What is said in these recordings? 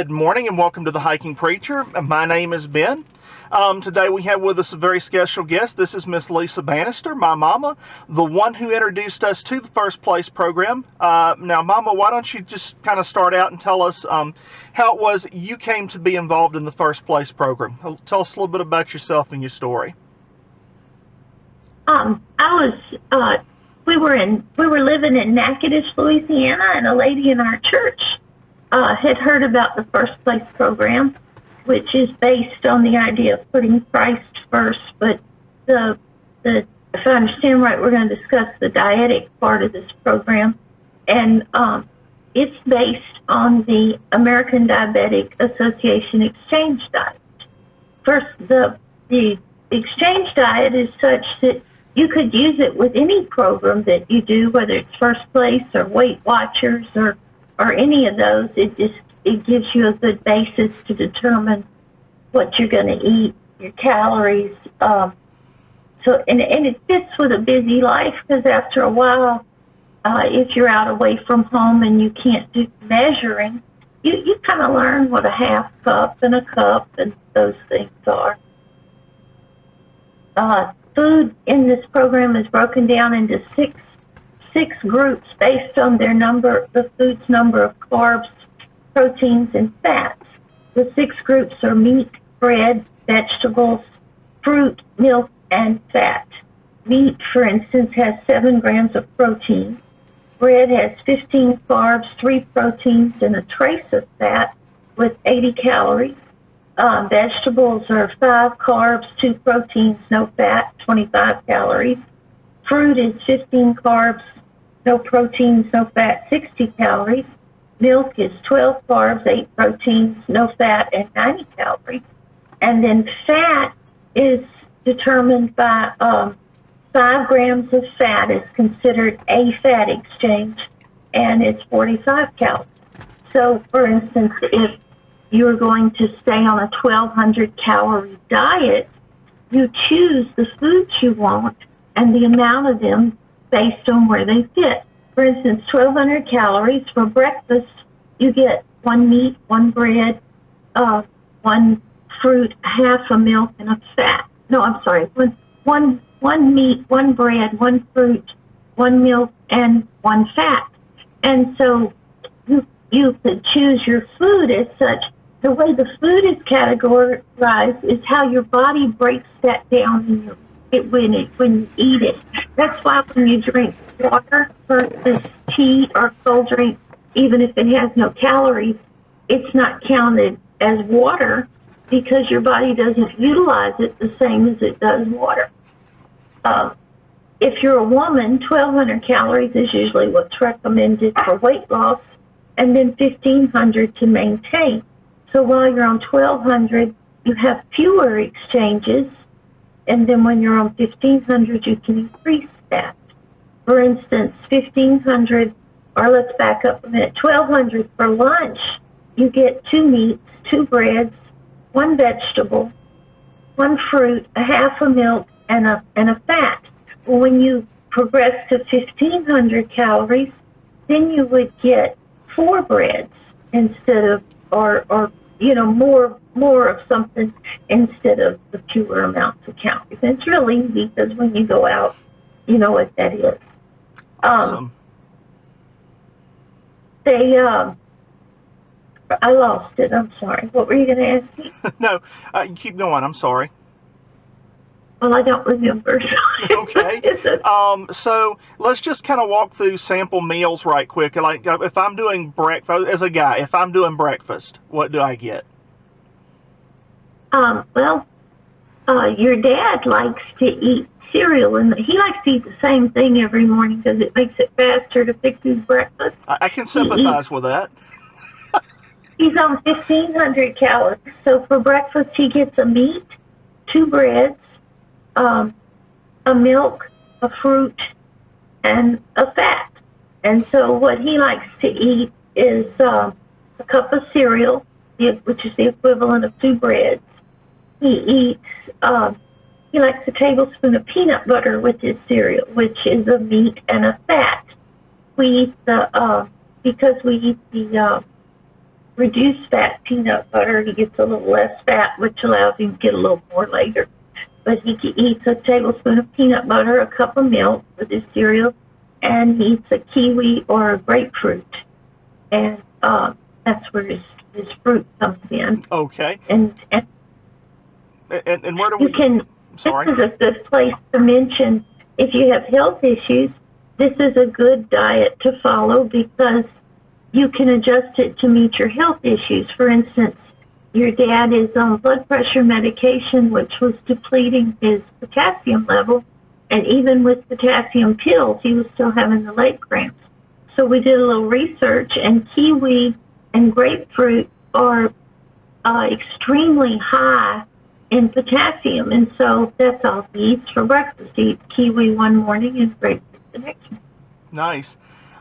Good morning and welcome to the Hiking Preacher. My name is Ben. Today we have with us a very special guest. This is Miss Lisa Bannister, my mama, the one who introduced us to the First Place program. Now, Mama, why don't you just kind of start out and tell us how it was you came to be involved in the First Place program. Tell us a little bit about yourself and your story. We were living in Natchitoches, Louisiana, and a lady in our church had heard about the First Place program, which is based on the idea of putting Christ first. But if I understand right, we're going to discuss the dietetic part of this program, and it's based on the American Diabetic Association exchange diet. First, the exchange diet is such that you could use it with any program that you do, whether it's First Place or Weight Watchers or any of those. It gives you a good basis to determine what you're going to eat, your calories. And it fits with a busy life, because after a while, if you're out away from home and you can't do measuring, you kind of learn what a half cup and a cup and those things are. Food in this program is broken down into six groups based on the food's number of carbs, proteins, and fats. The 6 groups are meat, bread, vegetables, fruit, milk, and fat. Meat, for instance, has 7 grams of protein. Bread has 15 carbs, 3 proteins, and a trace of fat with 80 calories. Vegetables are 5 carbs, 2 proteins, no fat, 25 calories. Fruit is 15 carbs, no proteins, no fat, 60 calories. Milk is 12 carbs, 8 proteins, no fat, and 90 calories. And then fat is determined by 5 grams of fat is considered a fat exchange, and it's 45 calories. So, for instance, if you're going to stay on a 1,200 calorie diet, you choose the foods you want and the amount of them based on where they fit. For instance, 1,200 calories for breakfast, you get 1 meat, 1 bread, 1 fruit, half a milk, and a fat. No, I'm sorry, one meat, 1 bread, 1 fruit, 1 milk, and 1 fat. And so you could choose your food as such. The way the food is categorized is how your body breaks that down when you eat it. That's why when you drink water versus tea or cold drink, even if it has no calories, it's not counted as water because your body doesn't utilize it the same as it does water. If you're a woman, 1,200 calories is usually what's recommended for weight loss, and then 1,500 to maintain. So while you're on 1,200, you have fewer exchanges, and then when you're on 1,500, you can increase that. For instance, 1,500, or let's back up a minute, 1,200 for lunch, you get 2 meats, 2 breads, 1 vegetable, 1 fruit, a half a milk, and a fat. Well, when you progress to 1,500 calories, then you would get 4 breads instead of, or more of something instead of the fewer amounts of calories. And it's real easy because when you go out, you know what that is. Awesome. I lost it. I'm sorry. What were you going to ask me? No, you keep going. I'm sorry. Well, I don't remember. Okay. So let's just kind of walk through sample meals right quick. Like if I'm doing breakfast, as a guy, if I'm doing breakfast, what do I get? Your dad likes to eat cereal, and he likes to eat the same thing every morning because it makes it faster to fix his breakfast. I can sympathize with that. He's on 1,500 calories. So for breakfast, he gets a meat, 2 breads, a milk, a fruit, and a fat. And so what he likes to eat is a cup of cereal, which is the equivalent of 2 breads. He likes a tablespoon of peanut butter with his cereal, which is a meat and a fat. We eat because we eat reduced fat peanut butter. He gets a little less fat, which allows him to get a little more later. But he eats a tablespoon of peanut butter, a cup of milk with his cereal, and he eats a kiwi or a grapefruit. And that's where his fruit comes in. Okay. And where do you we... can, Sorry. this is a good place to mention, if you have health issues, this is a good diet to follow because you can adjust it to meet your health issues. For instance, your dad is on blood pressure medication, which was depleting his potassium level, and even with potassium pills, he was still having the leg cramps. So we did a little research, and kiwi and grapefruit are extremely high in potassium, and so that's all he eats for breakfast. He eats kiwi one morning and grapefruit the next morning. Nice.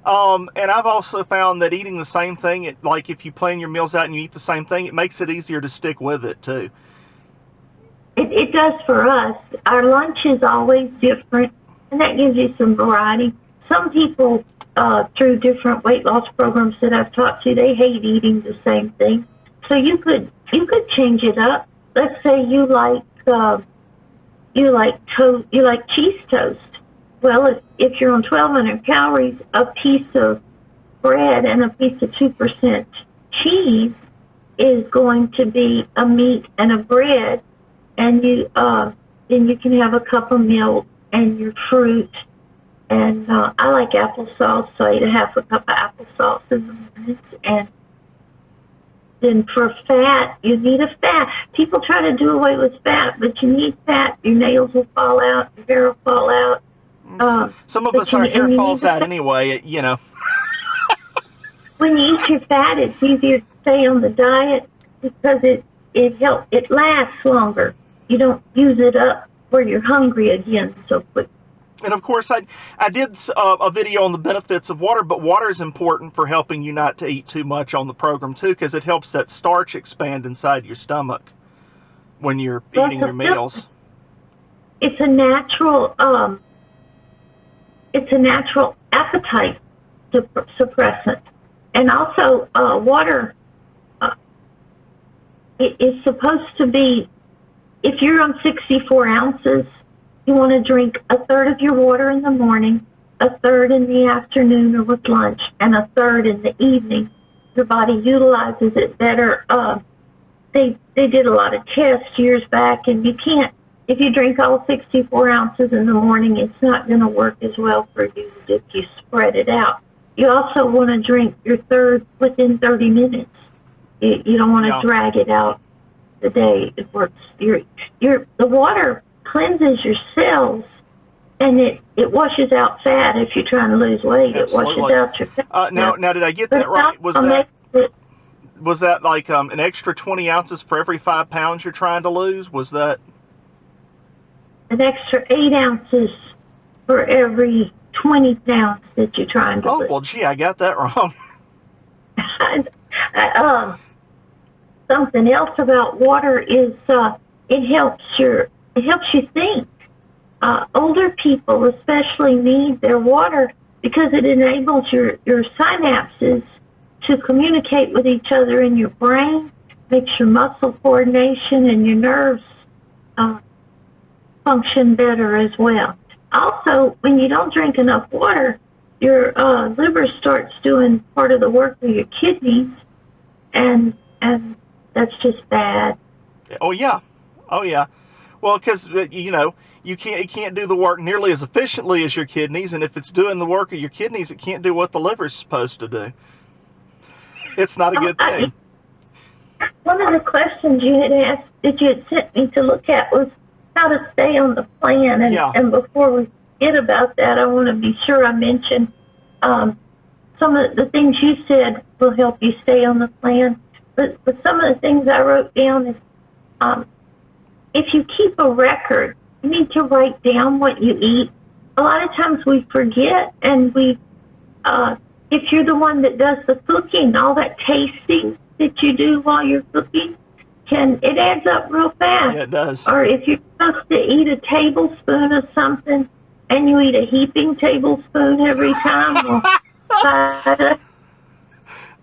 And I've also found that eating the same thing, like if you plan your meals out and you eat the same thing, it makes it easier to stick with it too. It does for us. Our lunch is always different, and that gives you some variety. Some people, through different weight loss programs that I've talked to, they hate eating the same thing. So you could change it up. Let's say you like cheese toast. Well, if you're on 1,200 calories, a piece of bread and a piece of 2% cheese is going to be a meat and a bread, and then you can have a cup of milk and your fruit. And I like applesauce, so I eat a half a cup of applesauce in the morning. And then for fat, you need a fat. People try to do away with fat, but you need fat. Your nails will fall out, your hair will fall out. Some of us, our hair falls out anyway, you know. When you eat your fat, it's easier to stay on the diet because it lasts longer. You don't use it up where you're hungry again so quick. And of course, I did a video on the benefits of water, but water is important for helping you not to eat too much on the program too, because it helps that starch expand inside your stomach when you're eating your meals. It's a natural appetite suppressant, and also water. It is supposed to be, if you're on 64 ounces, you want to drink a third of your water in the morning, a third in the afternoon or with lunch, and a third in the evening. Your body utilizes it better. They did a lot of tests years back, and you can't, if you drink all 64 ounces in the morning, it's not going to work as well for you as if you spread it out. You also want to drink your third within 30 minutes. You don't want to drag it out the day. It works. The water cleanses your cells, and it washes out fat. If you're trying to lose weight, Absolutely. It washes out your fat. Now, did I get that right? Was that like an extra 20 ounces for every 5 pounds you're trying to lose? Was that an extra 8 ounces for every 20 pounds that you're trying to lose? Oh, well, gee, I got that wrong. Something else about water is it helps you think. Older people especially need their water because it enables your synapses to communicate with each other in your brain, makes your muscle coordination and your nerves function better as well. Also, when you don't drink enough water, your liver starts doing part of the work of your kidneys, and that's just bad. Oh yeah. Well, because you can't do the work nearly as efficiently as your kidneys, and if it's doing the work of your kidneys, it can't do what the liver's supposed to do. It's not a good thing. One of the questions you had asked, that you had sent me to look at, was how to stay on the plan. And before we forget about that, I want to be sure I mention some of the things you said will help you stay on the plan. But some of the things I wrote down is, if you keep a record, you need to write down what you eat. A lot of times we forget, and if you're the one that does the cooking, all that tasting that you do while you're cooking, it adds up real fast. Yeah, it does. Or if you're supposed to eat a tablespoon of something and you eat a heaping tablespoon every time, well,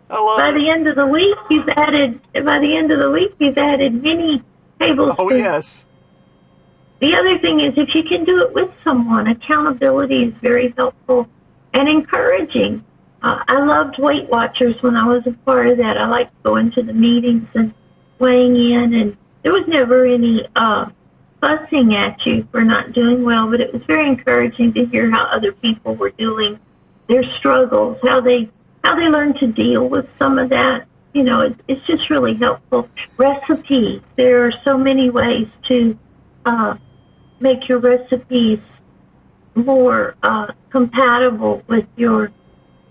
I love By it. the end of the week, you've added many Oh, tablespoons. yes. The other thing is, if you can do it with someone, accountability is very helpful and encouraging. I loved Weight Watchers when I was a part of that. I liked going to the meetings and weighing in, and there was never any fussing at you for not doing well, but it was very encouraging to hear how other people were doing their struggles, how they learned to deal with some of that. You know, it's just really helpful. Recipes. There are so many ways to make your recipes more compatible with your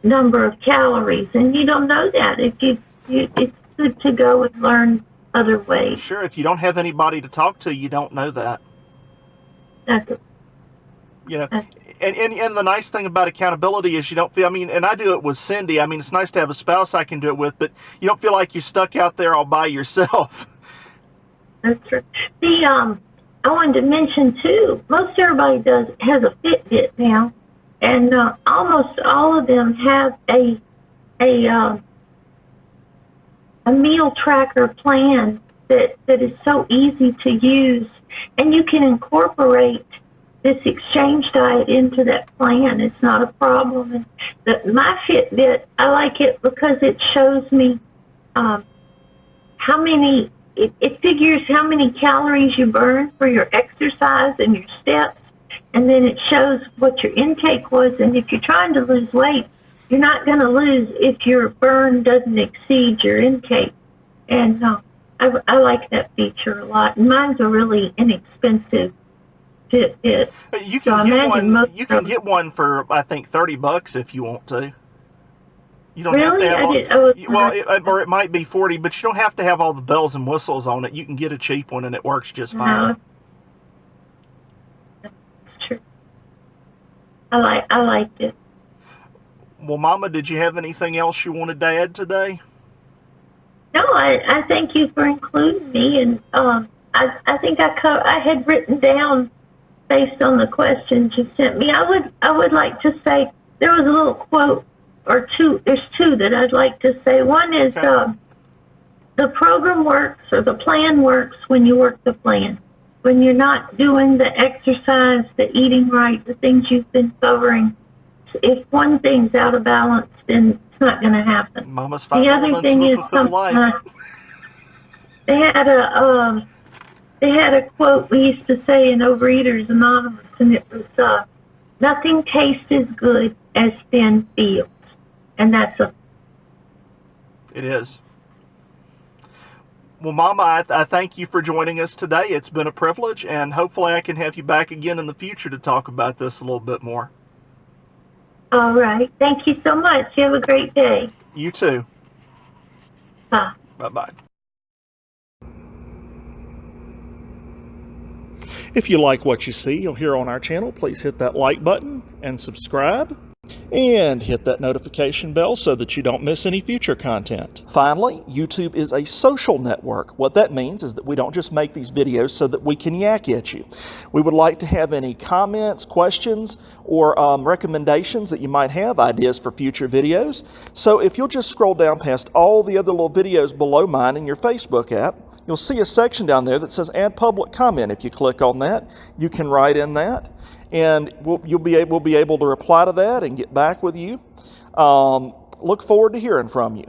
number of calories, and you don't know that. If it's good to go and learn other ways. Sure, if you don't have anybody to talk to, you don't know that. That's You know, and the nice thing about accountability is you don't feel, I mean, and I do it with Cindy. I mean, it's nice to have a spouse I can do it with, but you don't feel like you're stuck out there all by yourself. That's true. I wanted to mention too, most everybody has a Fitbit now, and almost all of them have a meal tracker plan that is so easy to use, and you can incorporate this exchange diet into that plan. It's not a problem. And my Fitbit, I like it because it shows me how many. It figures how many calories you burn for your exercise and your steps, and then it shows what your intake was. And if you're trying to lose weight, you're not going to lose if your burn doesn't exceed your intake. And I like that feature a lot. And mine's a really inexpensive Fitbit. You can get one. You can get one for, I think, $30 if you want to. You don't really? have to have or it might be 40, but you don't have to have all the bells and whistles on it. You can get a cheap one and it works just fine. No, that's true. I liked it. Well, Mama, did you have anything else you wanted to add today? No, I thank you for including me, and I think I had written down based on the questions you sent me. I would like to say there was a little quote or two. There's two that I'd like to say. One is the program works, or the plan works when you work the plan. When you're not doing the exercise, the eating right, the things you've been covering, if one thing's out of balance, then it's not going to happen. Mama's the other thing is they had a quote we used to say in Overeaters Anonymous, and it was nothing tastes as good as thin feels. And it is. Well, Mama, I thank you for joining us today. It's been a privilege, and hopefully I can have you back again in the future to talk about this a little bit more. All right. Thank you so much. You have a great day. You too. Bye. Bye-bye. If you like what you see here on our channel, please hit that like button and subscribe. And hit that notification bell so that you don't miss any future content. Finally, YouTube is a social network. What that means is that we don't just make these videos so that we can yak at you. We would like to have any comments, questions, or recommendations that you might have, ideas for future videos. So if you'll just scroll down past all the other little videos below mine in your Facebook app, you'll see a section down there that says Add Public Comment. If you click on that, you can write in that, and we'll be able to reply to that and get back with you. Look forward to hearing from you.